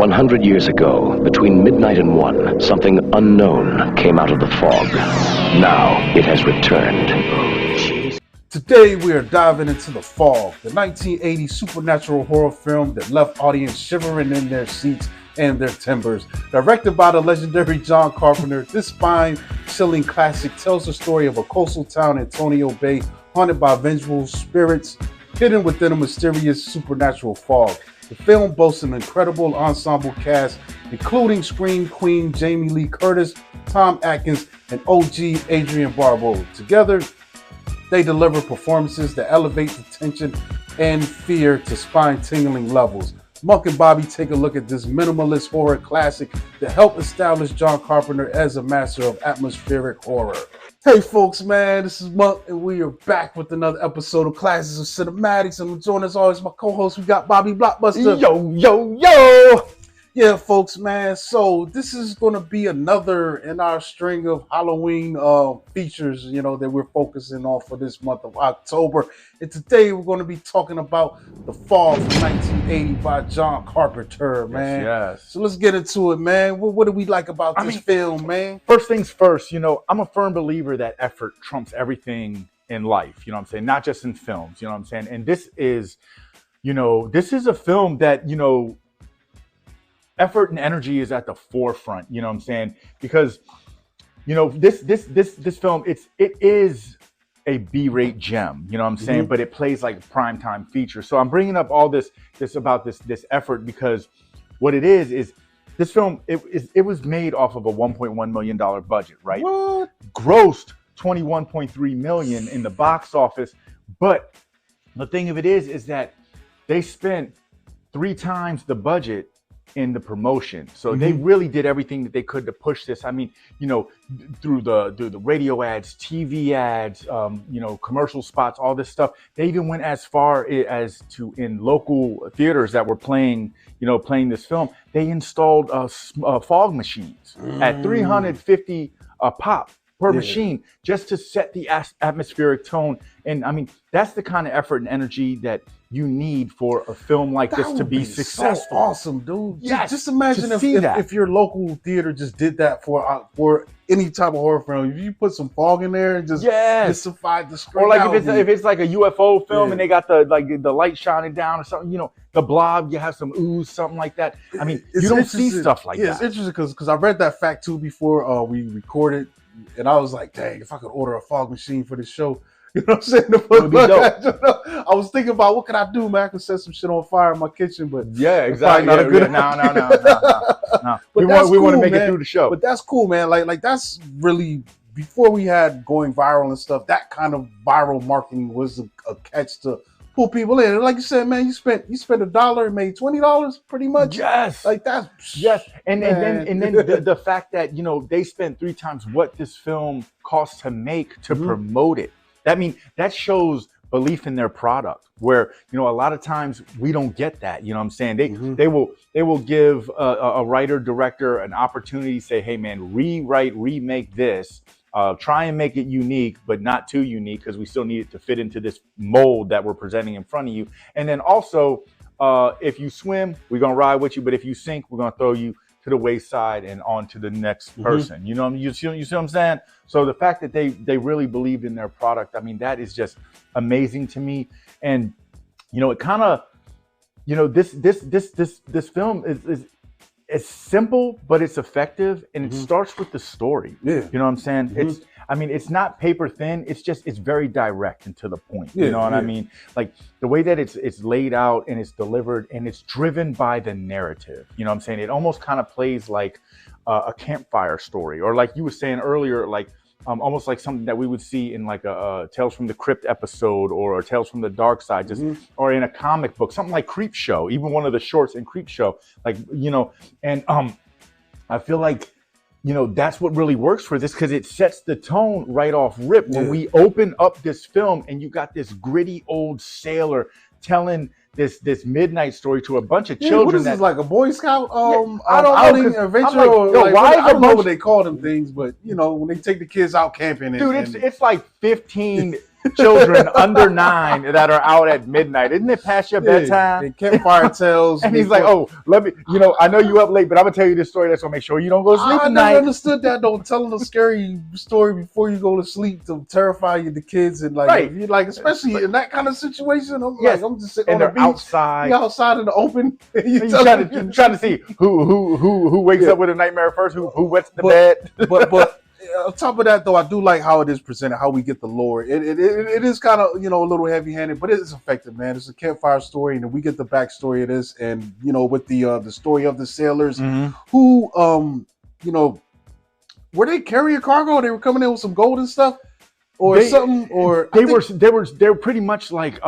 100 years ago, between midnight and 1, something unknown came out of the fog. Now it has returned. Today we are diving into The Fog, the 1980 supernatural horror film that left audience shivering in their seats and their timbers. Directed by the legendary John Carpenter, this spine-chilling classic tells the story of a coastal town, Antonio Bay, haunted by vengeful spirits hidden within a mysterious supernatural fog. The film boasts an incredible ensemble cast, including Scream Queen Jamie Lee Curtis, Tom Atkins, and OG Adrienne Barbeau. Together, they deliver performances that elevate the tension and fear to spine-tingling levels. Monk and Bobby take a look at this minimalist horror classic that helped establish John Carpenter as a master of atmospheric horror. Hey folks, man, this is Monk, and we are back with another episode of Classes of Cinematics. And joining as always my co-host, we got Bobby Blockbuster. Yo! Yeah, folks, man. So this is going to be another in our string of Halloween features, that we're focusing on for this month of October. And today we're going to be talking about The Fog from 1980 by John Carpenter, man. Yes. So let's get into it, man. What do we like about this film, man? First things first, I'm a firm believer that effort trumps everything in life, not just in films, And this is a film that, effort and energy is at the forefront, because this film it is a B-rate gem, but it plays like a primetime feature. So I'm bringing up all this about this effort because what it is this film it was made off of a $1.1 million budget, right? What? Grossed $21.3 million in the box office, but the thing of it is that they spent 3 times the budget in the promotion. So they really did everything that they could to push this. I mean, through the radio ads, TV ads, commercial spots, all this stuff. They even went as far as to in local theaters that were playing this film, they installed fog machines at $350 a pop per machine just to set the atmospheric tone. And I mean, that's the kind of effort and energy that you need for a film like this to be successful. So awesome, dude. Yes, just imagine if your local theater just did that for any type of horror film. If you put some fog in there and just mystified the screen. Or like if it's like a UFO film and they got the light shining down or something, the blob, you have some ooze, something like that. I mean, you don't see stuff like that. It's interesting because I read that fact too before we recorded, and I was like, dang, if I could order a fog machine for this show. You know what I'm saying? I was thinking about what can I do, man? I could set some shit on fire in my kitchen, but yeah, exactly. Not a good No. We want to make it through the show. But that's cool, man. Like that's really before we had going viral and stuff. That kind of viral marketing was a catch to pull people in. And like you said, man, you spent $1 and made $20 pretty much. Yes, like that's and then the fact that they spent 3 times what this film cost to make to promote it. That shows belief in their product, where a lot of times we don't get that. You know what I'm saying? They will give a writer director an opportunity to say, hey man, remake this, try and make it unique, but not too unique because we still need it to fit into this mold that we're presenting in front of you. And then also, if you swim, we're gonna ride with you, but if you sink, we're gonna throw you to the wayside and on to the next person. You see what I'm saying? So the fact that they really believed in their product, I mean, that is just amazing to me. And it kind of, this film is it's simple, but it's effective, and it starts with the story. Yeah. You know what I'm saying? It's not paper thin. It's very direct and to the point. You know what I mean? Like the way that it's laid out and it's delivered and it's driven by the narrative. You know what I'm saying? It almost kind of plays like a campfire story, or like you were saying earlier, like almost like something that we would see in like a Tales from the Crypt episode or Tales from the Dark Side, or in a comic book, something like Creep Show, even one of the shorts in Creep Show, like, and I feel like, that's what really works for this, because it sets the tone right off rip. When we open up this film and you got this gritty old sailor telling this midnight story to a bunch of children. What is this, like a Boy Scout I don't outing know, adventure? like, or yo, like, why I don't know what they call them things, but when they take the kids out camping. It's like 15 children under 9 that are out at midnight. Isn't it past your bedtime? And campfire tales. And he's like, oh, let me, I know you up late, but I'm going to tell you this story that's going to make sure you don't go to sleep tonight. I never understood that, though. Telling a scary story before you go to sleep to terrify you, the kids. And especially in that kind of situation, I'm just sitting on the beach. Outside. You're outside in the open. You're trying to see who wakes up with a nightmare first, who wets the bed. But on top of that, though, I do like how it is presented, how we get the lore. It is kind of, a little heavy-handed, but it is effective, man. It's a campfire story, and we get the backstory of this, and, with the story of the sailors who, were they carrying cargo? They were coming in with some gold and stuff or something? Or they were pretty much like,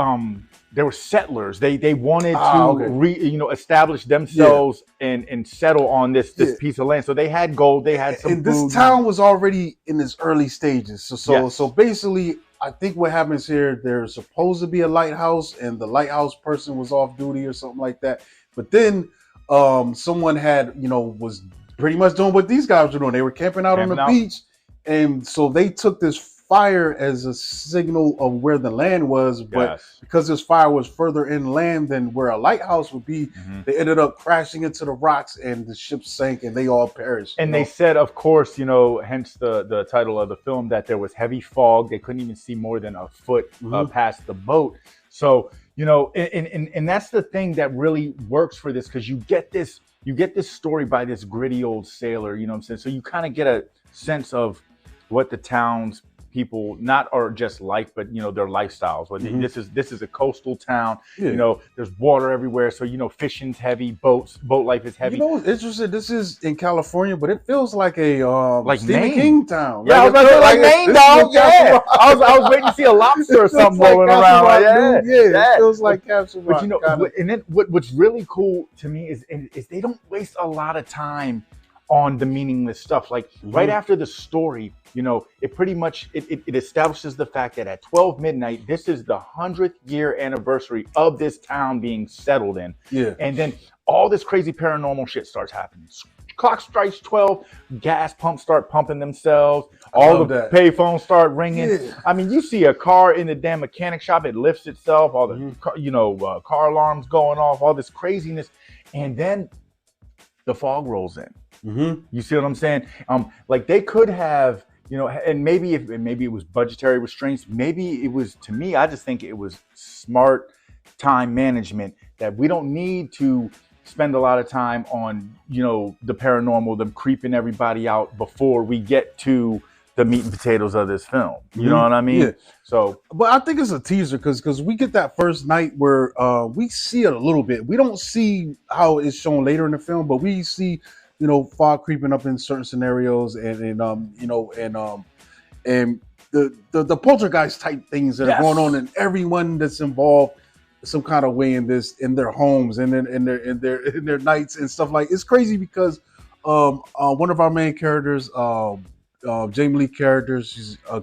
they were settlers. They wanted to establish themselves and settle on this piece of land. So they had gold. They had some. And this town was already in its early stages. So basically, I think what happens here, there's supposed to be a lighthouse, and the lighthouse person was off duty or something like that. But then someone was pretty much doing what these guys were doing. They were camping out on the beach, and so they took this fire as a signal of where the land was, but because this fire was further inland than where a lighthouse would be, they ended up crashing into the rocks, and the ship sank, and they all perished. And they said, of course, hence the title of the film, that there was heavy fog. They couldn't even see more than a foot past the boat. So and that's the thing that really works for this, because you get this story by this gritty old sailor. You know what I'm saying? So you kind of get a sense of what the town's people not are just like, but their lifestyles. This is a coastal town. There's water everywhere, so fishing's heavy, boat life is heavy. What's interesting, this is in California, but it feels like a like Stephen Maine. King town. Yeah, I was like Maine, dog. Yeah, I was waiting to see a lobster or something rolling around. It feels like Captain Rock. But and then what's really cool to me is they don't waste a lot of time on the meaningless stuff. Like right after the story, it pretty much it establishes the fact that at 12 midnight, this is the 100th year anniversary of this town being settled in. Yeah. And then all this crazy paranormal shit starts happening. Clock strikes 12, gas pumps start pumping themselves, all the payphones start ringing. Yeah. I mean, you see a car in the damn mechanic shop, it lifts itself, all the car alarms going off, all this craziness. And then the fog rolls in. You see what I'm saying? Like they could have, and maybe it was budgetary restraints. Maybe it was, to me, I just think it was smart time management, that we don't need to spend a lot of time on, the paranormal, them creeping everybody out before we get to the meat and potatoes of this film. You know what I mean? Yeah. So, but I think it's a teaser because we get that first night where we see it a little bit. We don't see how it's shown later in the film, but we see fog creeping up in certain scenarios, and the poltergeist type things that are going on, and everyone that's involved some kind of way in this, in their homes and in their nights and stuff. Like, it's crazy because one of our main characters, Jamie Lee Curtis, she's a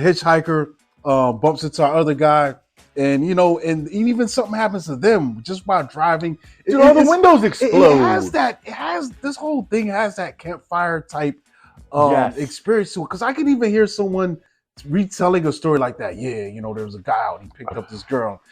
hitchhiker, bumps into our other guy. And and even something happens to them just by driving. Dude, all the windows explode. This whole thing has that campfire type experience to it. Because I can even hear someone retelling a story like that. Yeah, there was a guy out, he picked up this girl.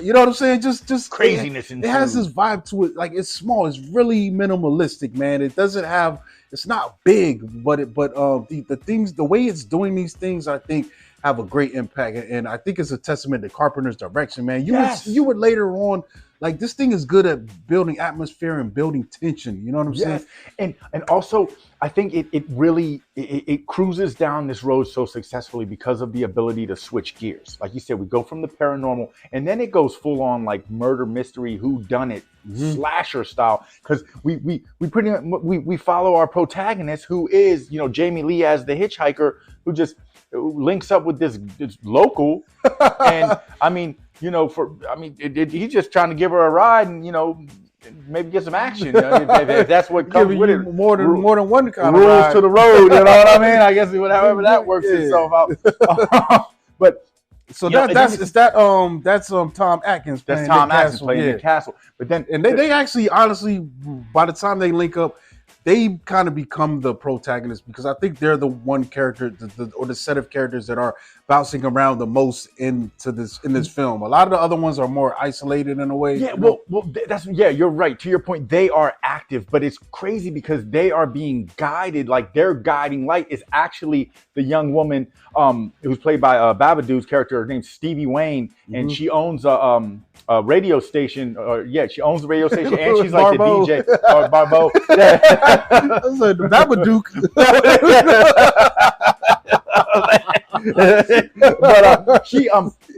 You know what I'm saying? Just craziness. It has this vibe to it. Like, it's small. It's really minimalistic, man. It doesn't have. It's not big, but the things, the way it's doing these things, I think, have a great impact, and I think it's a testament to Carpenter's direction, man. You would later on, like, this thing is good at building atmosphere and building tension. You know what I'm saying? And also, I think it really cruises down this road so successfully because of the ability to switch gears. Like you said, we go from the paranormal, and then it goes full on like murder mystery, whodunit, slasher style. Because we follow our protagonist, who is Jamie Lee as the hitchhiker, who just links up with this local, and he's just trying to give her a ride and maybe get some action. If that's what comes with it. More than one kind rules of ride to the road. You know what I mean? I guess however that works itself out. But So that's Tom Atkins playing That's Tom Nick Atkins Castle, playing Nick Castle. But then and they actually honestly, by the time they link up, they kind of become the protagonist because I think they're the one character or the set of characters that are bouncing around the most in this film. A lot of the other ones are more isolated in a way. Yeah, you're right. To your point, they are active, but it's crazy because they are being guided. Like their guiding light is actually the young woman who's played by Babadook's character named Stevie Wayne, and she owns a radio station. She owns the radio station, and she's like Barbeau. the DJ. Barbeau. I was like, Babadook. But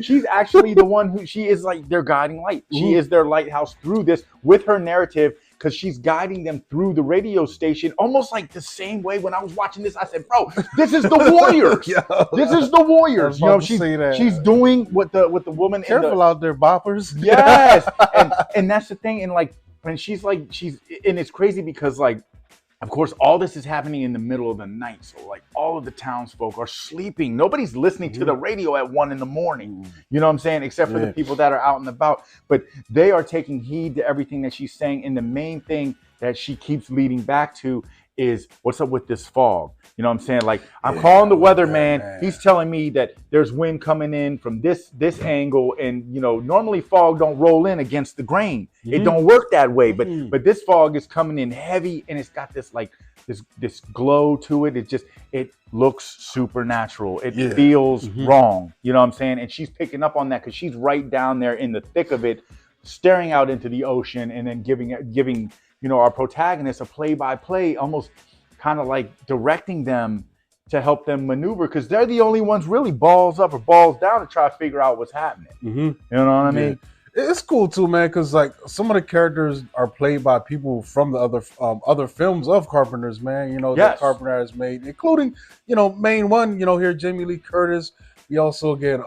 she's actually the one who she is like their guiding light. She is their lighthouse through this with her narrative because she's guiding them through the radio station, almost like the same way when I was watching this. I said, "Bro, this is the Warriors. This is the Warriors." You know, she's doing what the woman. Careful out there, boppers. Yes, and that's the thing. And like, and and it's crazy because like. Of course, all this is happening in the middle of the night. So like all of the townsfolk are sleeping. Nobody's listening to the radio at 1 a.m. You know what I'm saying? Except for the people that are out and about. But they are taking heed to everything that she's saying. And the main thing that she keeps leading back to is what's up with this fog? You know what I'm saying? Like I'm calling the weatherman. He's telling me that there's wind coming in from this angle, and you know normally fog don't roll in against the grain. It don't work that way. But this fog is coming in heavy, and it's got this like this glow to it. It looks supernatural. It feels wrong. You know what I'm saying? And she's picking up on that because she's right down there in the thick of it, staring out into the ocean, and then giving. You know, our protagonist a play-by-play, almost kind of like directing them to help them maneuver because they're the only ones really balls up or balls down to try to figure out what's happening. You know what I mean? It's cool too, man, because like some of the characters are played by people from the other films of Carpenter's, man. You know, that Carpenter has made, including, you know, main one, you know, here, Jamie Lee Curtis. We also get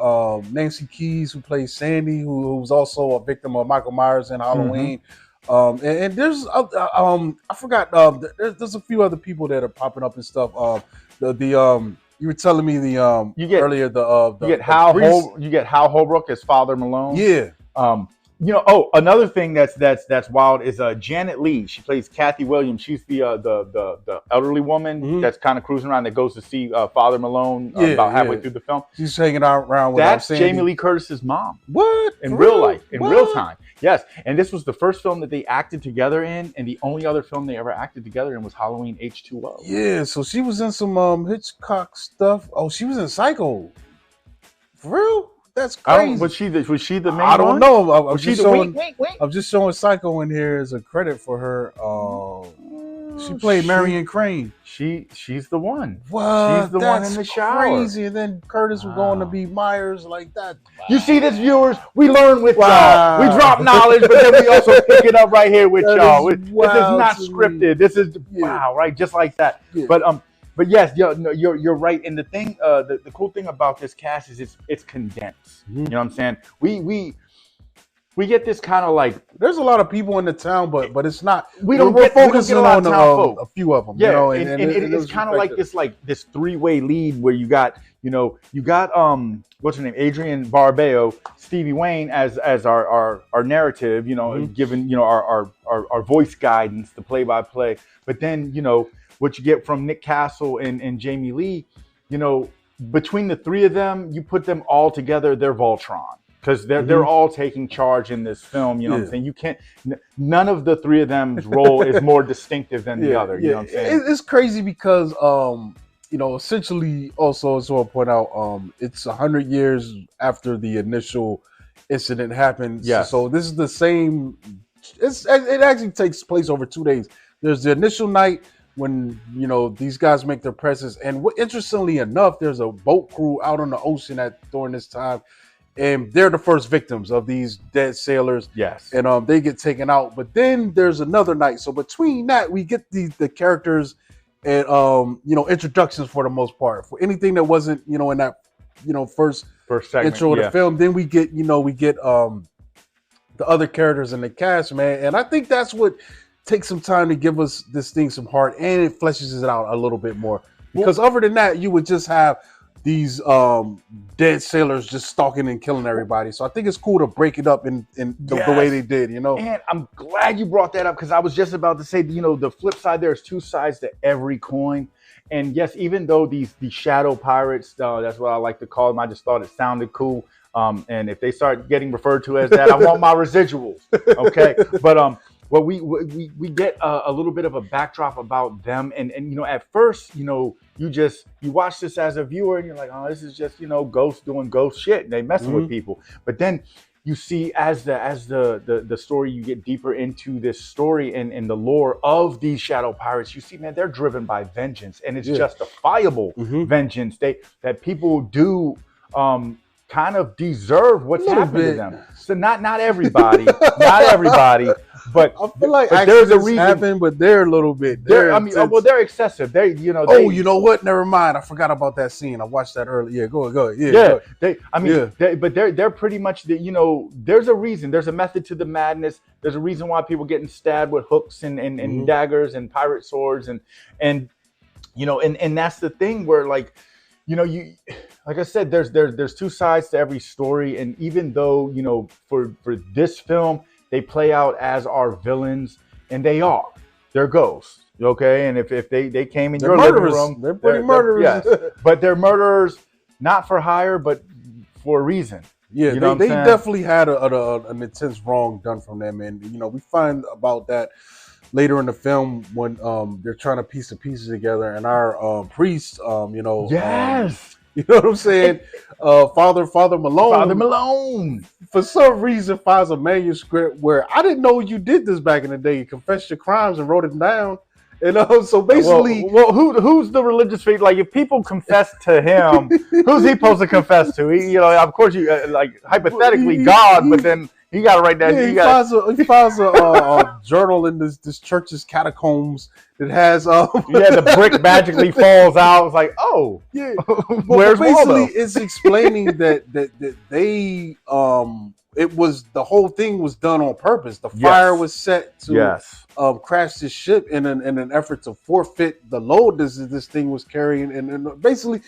Nancy Keys, who plays Sandy, who's also a victim of Michael Myers in Halloween. And there's I forgot there's a few other people that are popping up and stuff. You were telling me you get Hal Holbrook as Father Malone. Yeah. You know, another thing that's wild is Janet Leigh. She plays Kathy Williams. She's the elderly woman that's kind of cruising around that goes to see Father Malone about halfway through the film. She's hanging out around with that's Jamie Lee Curtis's mom. What? In real life, in real time. Yes, and this was the first film that they acted together in, and the only other film they ever acted together in was Halloween H2O. Yeah, so she was in some Hitchcock stuff. Oh, she was in Psycho. For real? That's crazy. Was she the main? I don't know. I'm Wink. just showing Psycho in here as a credit for her. She played Marion Crane. She's the one. Wow, she's the one in the shower. Crazy. And then Curtis was going to be Myers like that. Wow. You see this, viewers? We learn with y'all. We drop knowledge, but then we also pick it up right here with y'all. This is not scripted. This is wow, right? Just like that. Yeah. But yes, you're right. And the thing, the cool thing about this cast is it's condensed. You know what I'm saying? We get this kind of like there's a lot of people in the town, but it's not. We're focusing on a few of them. Yeah, you know, and it's kind of like this three-way lead where you got what's her name, Adrienne Barbeau, Stevie Wayne as our narrative, given our voice guidance, the play-by-play. But then what you get from Nick Castle and Jamie Lee, between the three of them, you put them all together, they're Voltron. Because they're all taking charge in this film, you know what I'm saying? You can't. None of the three of them's role is more distinctive than the other. You know what I'm saying? It's crazy because essentially, also as well point out, it's 100 years after the initial incident happened. Yeah. So this is the same. It actually takes place over 2 days. There's the initial night when these guys make their presence, and interestingly enough, there's a boat crew out on the ocean during this time. And they're the first victims of these dead sailors. Yes. And they get taken out. But then there's another night. So between that, we get the characters and, introductions for the most part. For anything that wasn't, in that, first segment, intro of the film. Then we get the other characters in the cast, man. And I think that's what takes some time to give us this thing some heart. And it fleshes it out a little bit more. Because other than that, you would just have these dead sailors just stalking and killing everybody. So I think it's cool to break it up in the way they did, you know. And I'm glad you brought that up, because I was just about to say, you know, the flip side, there's two sides to every coin. And yes, even though these shadow pirates, that's what I like to call them, I just thought it sounded cool. And if they start getting referred to as that, I want my residuals. Okay, but well, we get a little bit of a backdrop about them, and you know, at first, you know, you watch this as a viewer, and you're like, oh, this is just, you know, ghosts doing ghost shit, and they messing with people. But then you see, as the story, you get deeper into this story and the lore of these shadow pirates, you see, man, they're driven by vengeance, and it's justifiable vengeance. That people do kind of deserve what's happened to them. So not everybody, not everybody, but I feel like there's a reason. Happen, but they're a little bit. I mean, well, they're excessive. They, you know. You know what? Never mind. I forgot about that scene. I watched that earlier. Yeah, go ahead. Yeah, go ahead. But they're pretty much the, you know. There's a reason. There's a method to the madness. There's a reason why people getting stabbed with hooks and daggers and pirate swords and you know, and that's the thing where, like, you know, like I said, there's two sides to every story, and even though, you know, for this film, they play out as our villains, and they're ghosts, okay? And if they came in your living room, they're pretty murderers. Yes, but they're murderers not for hire, but for a reason. Yeah, you know they definitely had an intense wrong done from them, and you know, we find about that later in the film when they're trying to piece the pieces together, and our priest, you know, you know what I'm saying, Father Malone, for some reason finds a manuscript where I didn't know you did this back in the day. You confessed your crimes and wrote it down. You know, so basically, well, who's the religious figure? Like, if people confess to him, who's he supposed to confess to? He, you know, of course, you like hypothetically God, but then he got to write that. Yeah, he finds a journal in this church's catacombs that has the brick magically falls out. It's like, oh yeah. Where's basically Waldo? It's explaining that they it was, the whole thing was done on purpose. The fire was set to crash this ship in an effort to forfeit the load this thing was carrying, and basically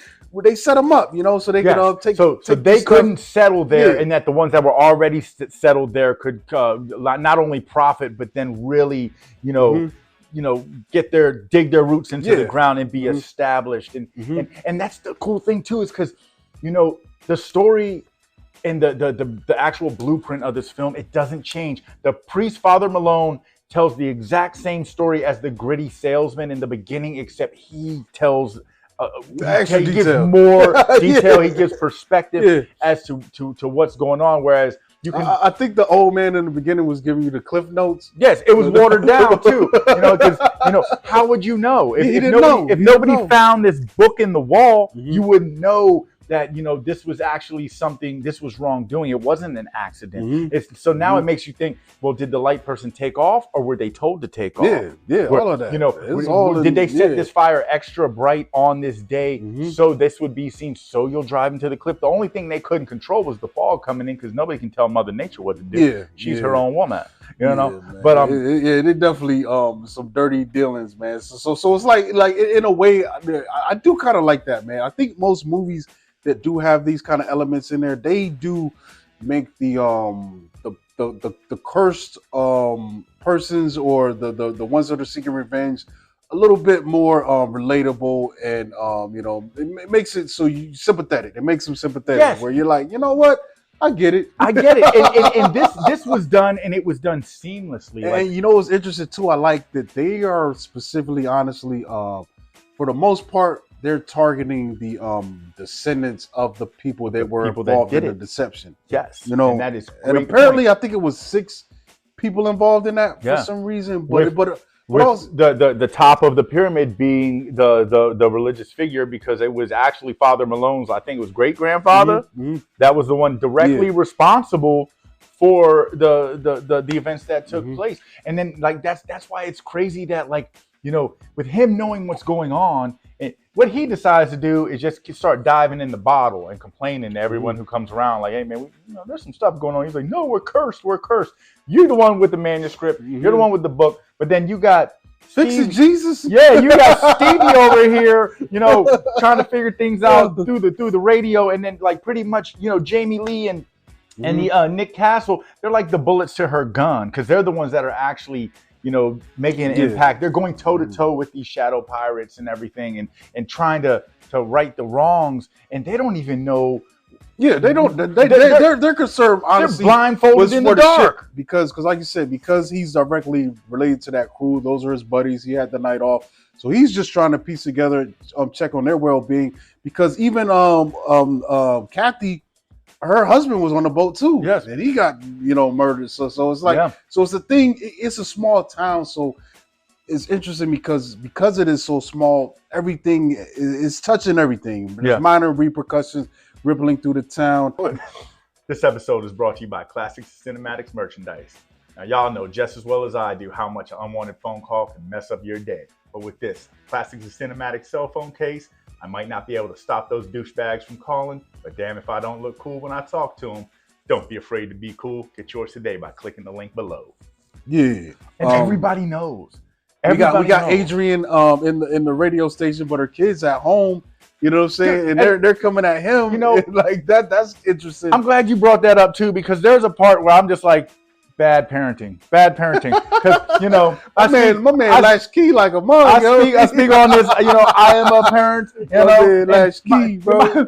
they set them up, you know, so they could take. So they couldn't settle there, and that the ones that were already settled there could not only profit, but then really, you know. You know, dig their roots into the ground and be established, and that's the cool thing too, is because, you know, the story and the actual blueprint of this film, it doesn't change. The priest, Father Malone, tells the exact same story as the gritty salesman in the beginning, except he tells he gives more detail. He gives perspective as to what's going on, whereas you can. I think the old man in the beginning was giving you the cliff notes. Yes, it was watered down too. You know, because, you know, how would you know if nobody found this book in the wall? You wouldn't know that, you know, this was actually something. This was wrongdoing. It wasn't an accident. So now it makes you think. Well, did the light person take off, or were they told to take off? All of that. You know, did they set this fire extra bright on this day so this would be seen? So you'll drive into the cliff. The only thing they couldn't control was the fog coming in, because nobody can tell Mother Nature what to do. She's her own woman. You know, but they definitely some dirty dealings, man. So it's like in a way, I do kind of like that, man. I think most movies that do have these kind of elements in there, they do make the cursed persons, or the ones that are seeking revenge, a little bit more relatable, and you know, it makes it so you sympathetic. It makes them sympathetic, where you're like, you know what, I get it. And this was done, and it was done seamlessly. And you know what's interesting too? I like that they are specifically, honestly, for the most part, they're targeting the descendants of the people that were involved in the deception. Yes, you know, and that is. And apparently, I think it was 6 people involved in that for some reason. But with the top of the pyramid being the religious figure, because it was actually Father Malone's, I think it was great grandfather. That was the one directly responsible for the events that took place. And then, like, that's why it's crazy that, like, you know, with him knowing what's going on, what he decides to do is just start diving in the bottle and complaining to everyone who comes around, like, hey, man, there's some stuff going on. He's like, no, we're cursed. We're cursed. You're the one with the manuscript. You're the one with the book. But then you got Fixing Jesus. Yeah, you got Stevie over here, you know, trying to figure things out through the radio, and then like pretty much, you know, Jamie Lee and the Nick Castle, they're like the bullets to her gun, because they're the ones that are actually, you know, making an impact. They're going toe to toe with these shadow pirates and everything, and trying to right the wrongs, and they don't even know. Yeah, they don't. They're concerned. Honestly, they're blindfolded in the dark because, like you said, because he's directly related to that crew. Those are his buddies. He had the night off, so he's just trying to piece together, check on their well-being. Because even Kathy, her husband was on the boat too. Yes, and he got, you know, murdered. So it's like, so it's the thing. It's a small town, so it's interesting because it is so small. Everything is touching everything. There's minor repercussions rippling through the town. This episode is brought to you by Classics Cinematics Merchandise. Now, y'all know just as well as I do how much an unwanted phone call can mess up your day. But with this Classics Cinematics cell phone case, I might not be able to stop those douchebags from calling, but damn if I don't look cool when I talk to them. Don't be afraid to be cool. Get yours today by clicking the link below. Yeah. And everybody knows. We got Adrienne in the radio station, but her kids at home. You know what I'm saying? And they're coming at him. You know, like that's interesting. I'm glad you brought that up too, because there's a part where I'm just like, bad parenting. Because, you know, my man latch key like a mug. I speak on this, you know, I am a parent. You know, latch key, bro.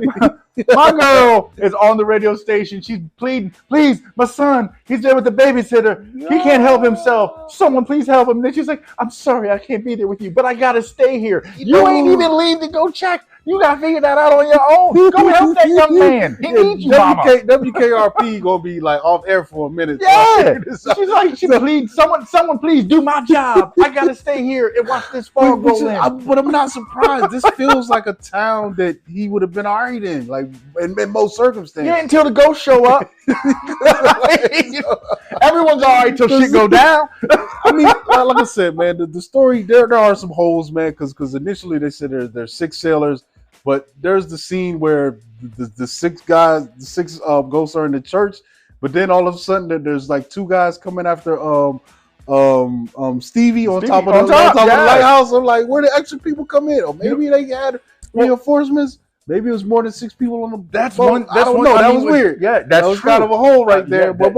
My girl is on the radio station. She's pleading, please, my son, he's there with the babysitter. He can't help himself. Someone please help him. And then she's like, I'm sorry, I can't be there with you, but I got to stay here. You ain't even leave to go check. You got to figure that out on your own. Go help that young man. He needs you, mama. WKRP going to be like off air for a minute. Yeah. She's like, she pleads, someone please do my job. I got to stay here and watch this fog roll in. But I'm not surprised. This feels like a town that he would have been all right in, like in most circumstances. Yeah, until the ghosts show up. Everyone's all right till shit go down. I mean, like I said, man, the story, there are some holes, man, because initially they said there's 6 sailors, but there's the scene where the 6 guys, the 6 ghosts are in the church, but then all of a sudden there's like 2 guys coming after Stevie on top of the lighthouse. I'm like, where did extra people come in? Or maybe they had reinforcements. Maybe it was more than 6 people on the boat. That was weird. Yeah, that was kind of a hole right there. But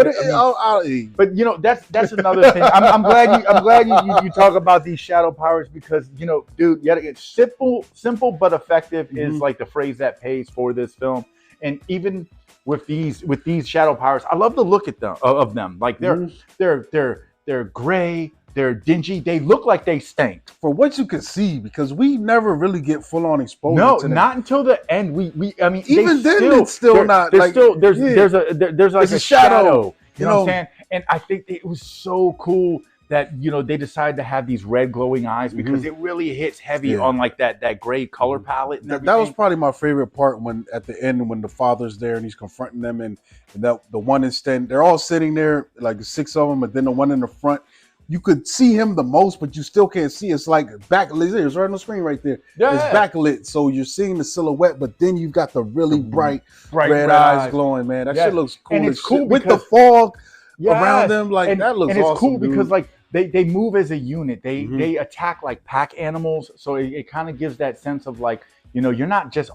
you know, that's another thing. I'm glad you talk about these shadow pirates, because, you know, dude, it's simple but effective is like the phrase that pays for this film. And even with these shadow pirates, I love the look at them. Like they're gray. They're dingy. They look like they stink. For what you can see, because we never really get full on exposure. No, to them. not until the end. I mean, even then, it's still not. There's like a shadow. You know what I'm saying? And I think it was so cool that, you know, they decided to have these red glowing eyes, because it really hits heavy on like that gray color palette. And that was probably my favorite part, when at the end when the father's there and he's confronting them, and that the one is standing. They're all sitting there, like 6 of them, but then the one in the front. You could see him the most, but you still can't see. It's like backlit. It's right on the screen right there. Yeah. It's backlit, so you're seeing the silhouette, but then you've got the really bright red eyes glowing, man. That shit looks cool. And it's cool with the fog around them. Like, that looks awesome. And it's cool because, like, they move as a unit. They attack like pack animals, so it kind of gives that sense of, like, you know, you're not just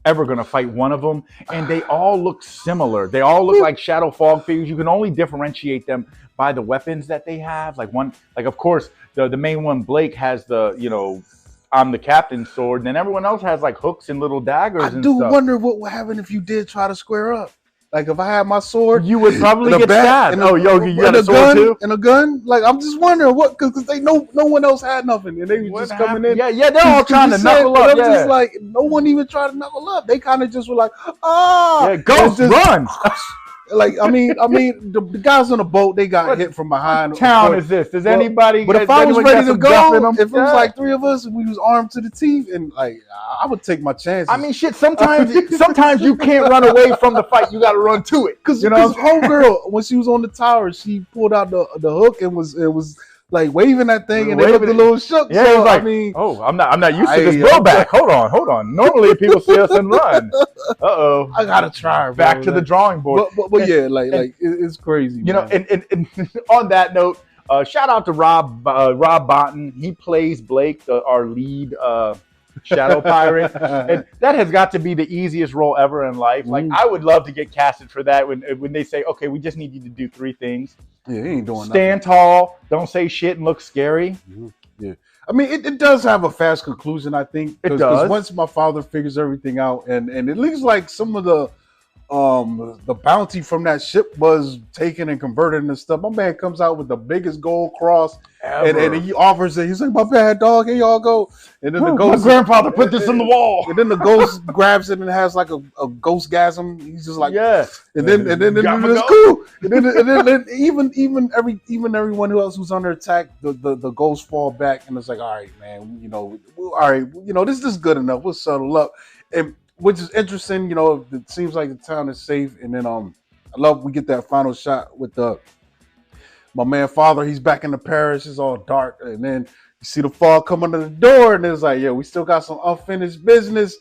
ever going to fight one of them, and they all look similar. They all look like shadow fog figures. You can only differentiate them by the weapons that they have. Like of course, the main one, Blake, has the, you know, I'm the captain's sword, and then everyone else has like hooks and little daggers. I do wonder what would happen if you did try to square up. Like, if I had my sword, you would probably get stabbed. You had a sword too? And a gun? Like, I'm just wondering what, because they no one else had nothing, and they were just coming in. Yeah, they're all trying to knuckle up. I'm just like, no one even tried to knuckle up. They kind of just were like, go run. Like, I mean, the guys on the boat, they got hit from behind. What town is this? Does anybody? But if I was ready to go, if it was like 3 of us and we was armed to the teeth, and like, I would take my chances. I mean, shit. Sometimes you can't run away from the fight. You got to run to it. Because homegirl, when she was on the tower, she pulled out the hook and was like waving that thing, and they looked a little shook. Yeah, so, like, I mean, I'm not used to this blowback. Hold on. Normally people see us and run. I gotta try. Back to the drawing board. But yeah, like it's crazy. You know, and on that note, Shout out to Rob Botton. He plays Blake, our lead shadow pirate, and that has got to be the easiest role ever in life. Like, I would love to get casted for that when they say, okay, we just need you to do 3 things. Yeah, he ain't doing Stand nothing. tall, don't say shit, and look scary. Yeah. I mean, it does have a fast conclusion, I think. It does. Because once my father figures everything out, and it looks like some of the bounty from that ship was taken and converted into stuff. My man comes out with the biggest gold cross, and he offers it. He's like, "My bad, dog. Here y'all go." And then the ghost, my grandfather put this on the wall. And then the ghost grabs it and has like a ghost-gasm. He's just like, yeah. And then it's cool. And then even everyone else who's under attack, the ghosts fall back, and it's like, all right, man, all right, this is good enough. We'll settle up. And which is interesting, it seems like the town is safe. And then I love we get that final shot with my man father. He's back in the parish. It's all dark. And then you see the fog come under the door. And it's like, yeah, we still got some unfinished business.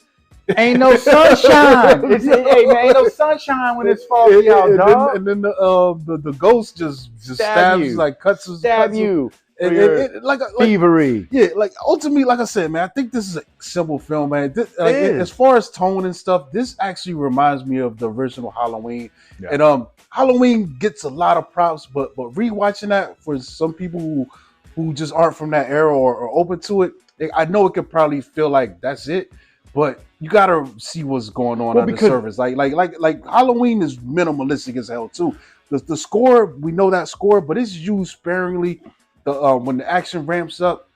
Ain't no sunshine. Hey, man, ain't no sunshine when it's foggy out, dog. And then the ghost just stabs you. Like cuts you. Like thievery. Yeah, like ultimately, like I said, man, I think this is a simple film, man. As far as tone and stuff, this actually reminds me of the original Halloween. Yeah. And Halloween gets a lot of props, but rewatching that for some people who just aren't from that era or open to it, I know it could probably feel like that's it, but you gotta see what's going on under the surface. Like Halloween is minimalistic as hell too. The score, we know that score, but it's used sparingly. When the action ramps up,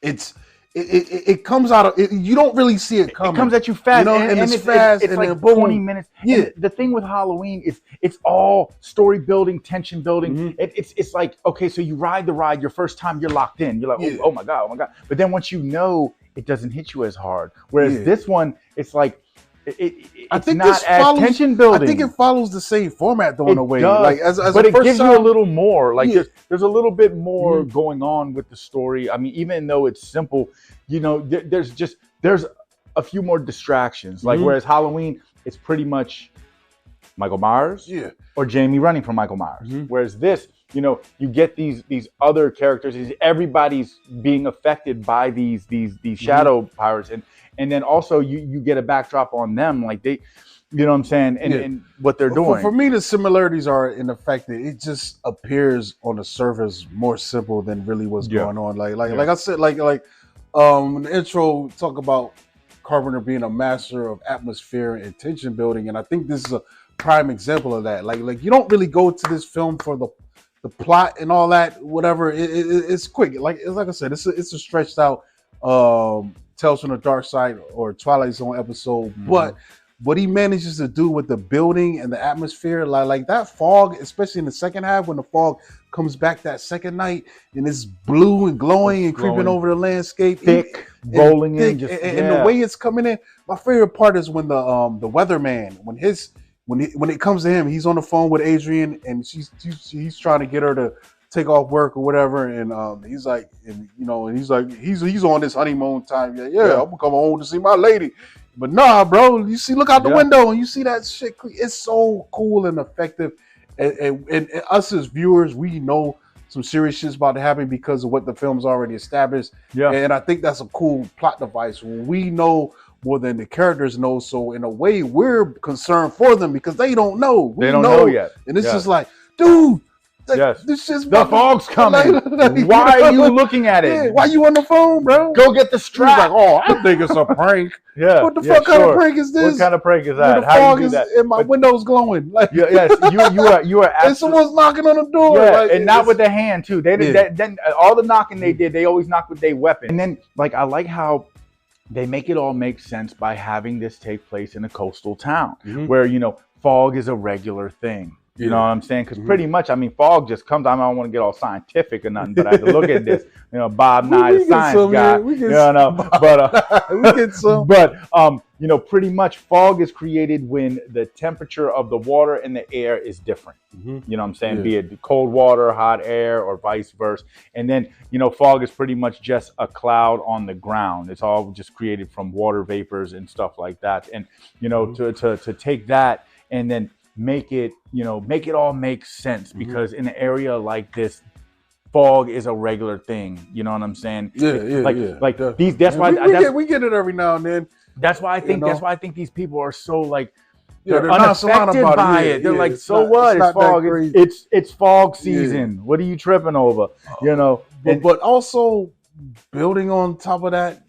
it comes out of it, you don't really see it coming. It comes at you fast, and it's fast. It's like 20 minutes. Yeah. And the thing with Halloween is it's all story building, tension building. It's like, okay, so you ride the ride. Your first time, you're locked in. You're like, oh my god. But then once you know, it doesn't hit you as hard. Whereas this one, it's like. I think not as tension building. I think it follows the same format though in a way. Like but it gives you a little more. Like there's a little bit more going on with the story. I mean, even though it's simple, there's a few more distractions. Like whereas Halloween, it's pretty much Michael Myers or Jamie running from Michael Myers. Whereas this, you get these other characters. Everybody's being affected by these shadow pirates, and then also you get a backdrop on them, like they, you know what I'm saying, and what they're doing. For me, the similarities are in the fact that it just appears on the surface more simple than really what's going on. Like I said, like in the intro, talk about Carpenter being a master of atmosphere and tension building, and I think this is a prime example of that. Like you don't really go to this film for the plot and all that, whatever. It's quick. Like I said, it's a stretched out Tales from the Dark Side or Twilight Zone episode, but what he manages to do with the building and the atmosphere, like that fog, especially in the second half when the fog comes back that second night and it's blue and glowing and creeping over the landscape, thick, rolling in, and the way it's coming in. My favorite part is when the weatherman, when it comes to him, he's on the phone with Adrienne and he's trying to get her to take off work or whatever, and he's like, he's on this honeymoon time. I'm gonna come home to see my lady, but nah, bro, you see, look out the window and you see that shit. It's so cool and effective, and us as viewers, we know some serious shit's about to happen because of what the film's already established. And I think that's a cool plot device. We know more than the characters know, so in a way, we're concerned for them because they don't know. They don't know yet, and it's just like, dude. This shit's the fog's coming. Why are you looking at it? Yeah, why you on the phone, bro? Go get the strap. He's like, oh, I think it's a prank. What the fuck kind of prank is this? What kind of prank is that? How do you do that? And my window's glowing. Like, you are. And someone's knocking on the door. And not with their hand too. Then all the knocking they did, they always knock with their weapon. And then I like how they make it all make sense by having this take place in a coastal town where fog is a regular thing. You know what I'm saying? Because pretty much, I mean, fog just comes. I don't want to get all scientific or nothing, but I had to look at this. Bob Nye, the science guy. We get some. But pretty much, fog is created when the temperature of the water and the air is different. You know what I'm saying? Be it cold water, hot air, or vice versa. And then fog is pretty much just a cloud on the ground. It's all just created from water vapors and stuff like that. And to take that and then make it all make sense, because in an area like this, fog is a regular thing. You know what I'm saying? Like these. That's why we get it every now and then. That's why I think that's why I think these people are so like they're unaffected by it. They're like, so what? It's fog. It's fog season. What are you tripping over? You know. But also building on top of that,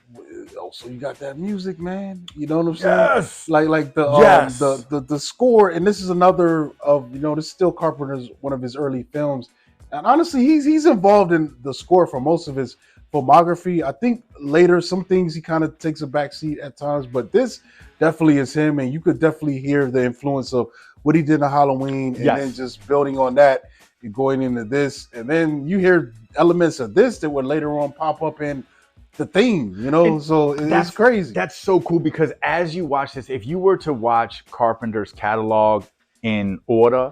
also you got that music, man. You know what I'm saying? Yes. Like the score, and this is another of this is still Carpenter's one of his early films, and honestly, he's involved in the score for most of his filmography. I think later some things he kind of takes a backseat at times, but this definitely is him, and you could definitely hear the influence of what he did in Halloween, and then just building on that and going into this, and then you hear elements of this that would later on pop up in the theme, so it's crazy. That's so cool, because as you watch this, if you were to watch Carpenter's catalog in order,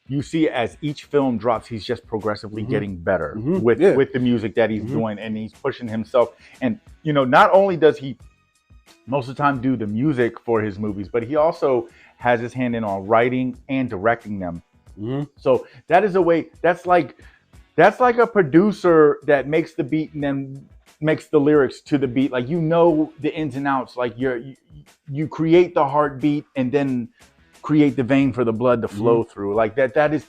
you see as each film drops, he's just progressively getting better with the music that he's doing, and he's pushing himself. And not only does he most of the time do the music for his movies, but he also has his hand in on writing and directing them. So that is a way. That's like a producer that makes the beat and then makes the lyrics to the beat. Like, the ins and outs. Like you create the heartbeat and then create the vein for the blood to flow through. Like that is,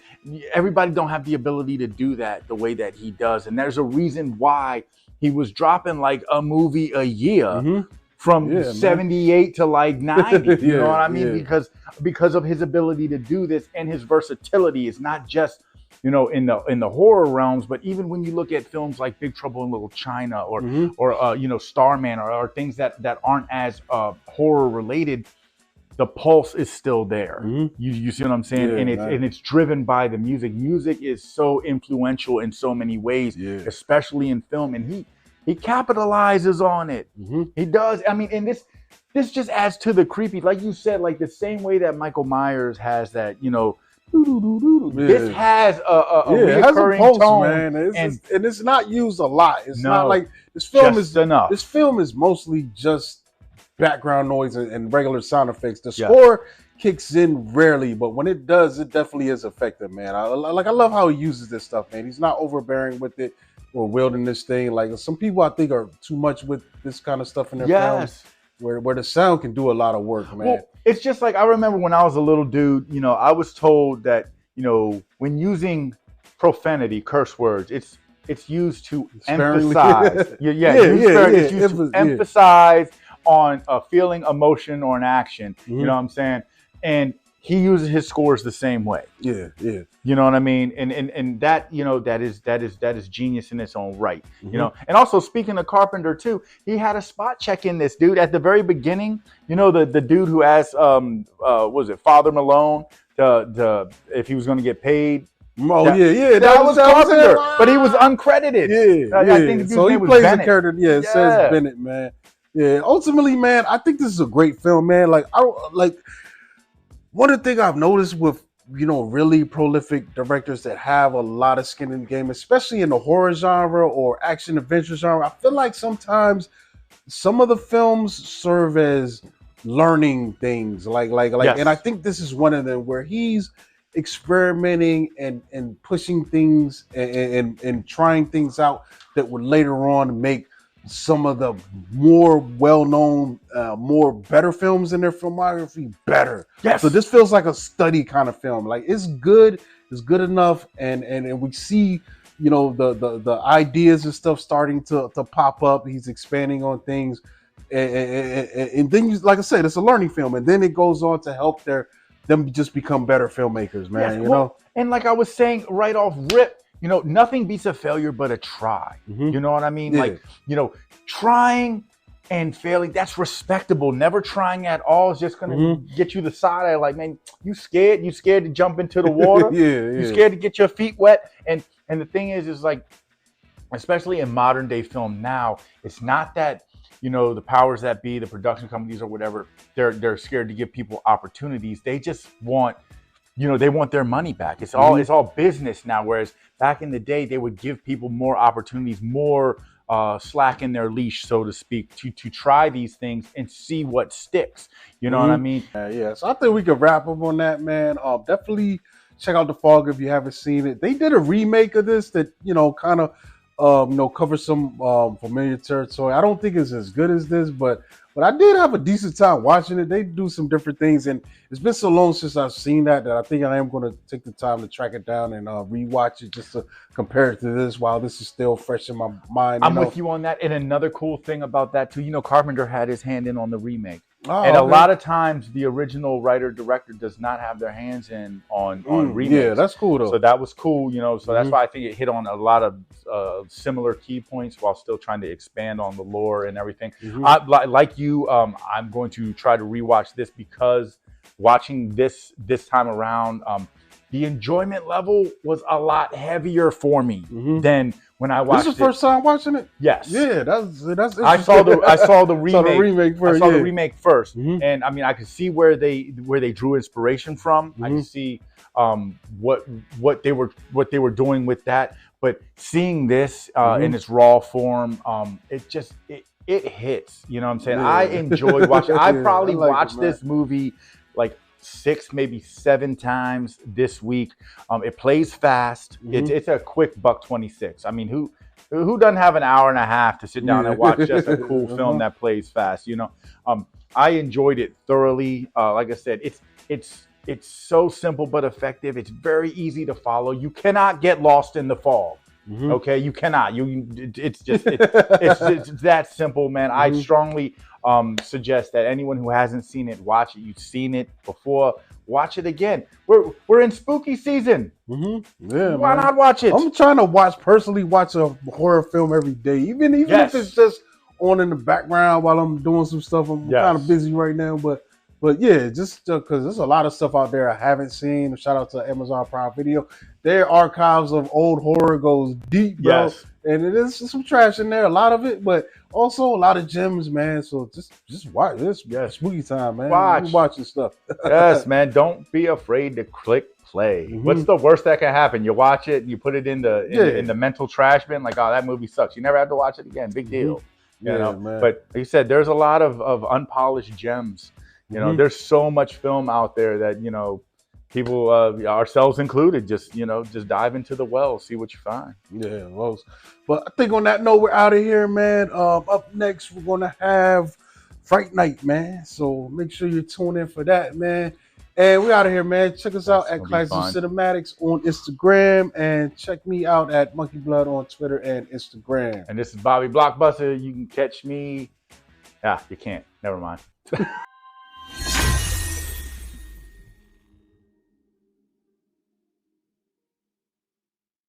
everybody don't have the ability to do that the way that he does. And there's a reason why he was dropping like a movie a year from 78 to like 90. You know what I mean? Because of his ability to do this, and his versatility is not just in the horror realms, but even when you look at films like Big Trouble in Little China or Starman or things that aren't as horror related, the pulse is still there. You see what I'm saying? And it's driven by the music. Music is so influential in so many ways, especially in film, and he capitalizes on it. He does. I mean, and this just adds to the creepy, like you said, like the same way that Michael Myers has that, this has a recurring tone, man. And it's not used a lot. It's not like this film is enough. This film is mostly just background noise and regular sound effects. The score kicks in rarely, but when it does, it definitely is effective, man. I love how he uses this stuff, man. He's not overbearing with it or wielding this thing. Like some people I think are too much with this kind of stuff in their films, where the sound can do a lot of work, man. Well, it's just like, I remember when I was a little dude, I was told that, when using profanity, curse words, it's used to emphasize. It's used to emphasize on a feeling, emotion, or an action. You know what I'm saying? And he uses his scores the same way. You know what I mean? And that, that is genius in its own right. And also, speaking of Carpenter too, he had a spot check in this dude at the very beginning. The dude who asked was it Father Malone if he was going to get paid. That was Carpenter, but he was uncredited. I think so he plays a character. It says Bennett, man. Ultimately, man, I think this is a great film, man. One of the things I've noticed with really prolific directors that have a lot of skin in the game, especially in the horror genre or action adventure genre, I feel like sometimes some of the films serve as learning things. And I think this is one of them where he's experimenting and pushing things and trying things out that would later on make some of the more well-known, better films in their filmography better. So this feels like a study kind of film. Like it's good enough, and we see the ideas and stuff starting to pop up. He's expanding on things, and then like I said, it's a learning film, and then it goes on to help them just become better filmmakers, man. And like I was saying right off rip, nothing beats a failure but a try. You know what I mean? Like, trying and failing, that's respectable. Never trying at all is just going to get you the side eye. Like, man, you scared to jump into the water. You scared to get your feet wet. And the thing is like, especially in modern day film now, it's not that, the powers that be, the production companies or whatever, they're scared to give people opportunities. They just want, they want their money back. It's all business now. Whereas back in the day, they would give people more opportunities, more slack in their leash, so to speak, to try these things and see what sticks. You know what I mean? So I think we could wrap up on that, man. Definitely check out The Fog if you haven't seen it. They did a remake of this that, kind of, covers some familiar territory. I don't think it's as good as this, but I did have a decent time watching it. They do some different things, and it's been so long since I've seen that I think I am going to take the time to track it down and rewatch it just to compare it to this while this is still fresh in my mind. I'm with you on that. And another cool thing about that too, Carpenter had his hand in on the remake. And okay. A lot of times the original writer-director does not have their hands in on remakes. Yeah, that's cool though. So that was cool, so that's why I think it hit on a lot of similar key points while still trying to expand on the lore and everything. Like you, I'm going to try to rewatch this because watching this time around, the enjoyment level was a lot heavier for me than when I watched it. This is the first time watching it? Yes. Yeah, that's I saw the remake. First, I saw the remake first. And I mean, I could see where they drew inspiration from. I could see what they were doing with that. But seeing this in its raw form, it hits. You know what I'm saying? Yeah. I enjoyed watching. I probably watched this movie like 6, maybe 7 times this week. It plays fast. It's a quick $1.26. I mean, who doesn't have an hour and a half to sit down and watch just a cool film that plays fast? I enjoyed it thoroughly. Like I said, it's so simple but effective. It's very easy to follow. You cannot get lost in the fog. Okay, you cannot. It's that simple, man. I strongly suggest that anyone who hasn't seen it, watch it. You've seen it before, watch it again. We're in spooky season. Yeah, why not watch it? I'm trying to personally watch a horror film every day, even if it's just on in the background while I'm doing some stuff. I'm kind of busy right now, but yeah, just because there's a lot of stuff out there I haven't seen. Shout out to Amazon Prime Video. Their archives of old horror goes deep, bro. Yes. And it is some trash in there, a lot of it, but also a lot of gems, man. So just watch this. Spooky time, man. We're watching stuff. Yes, man. Don't be afraid to click play. What's the worst that can happen? You watch it, you put it in the mental trash bin, like, oh, that movie sucks. You never have to watch it again. Big deal. You know? Man. But like you said, there's a lot of unpolished gems. There's so much film out there that, people, ourselves included, just dive into the well, see what you find. Yeah, well, but I think on that note, we're out of here, man. Up next, we're going to have Fright Night, man. So make sure you tune in for that, man. And we're out of here, man. Check us out at Classic Cinematics on Instagram, and check me out at Monkey Blood on Twitter and Instagram. And this is Bobby Blockbuster. You can catch me. You can't. Never mind.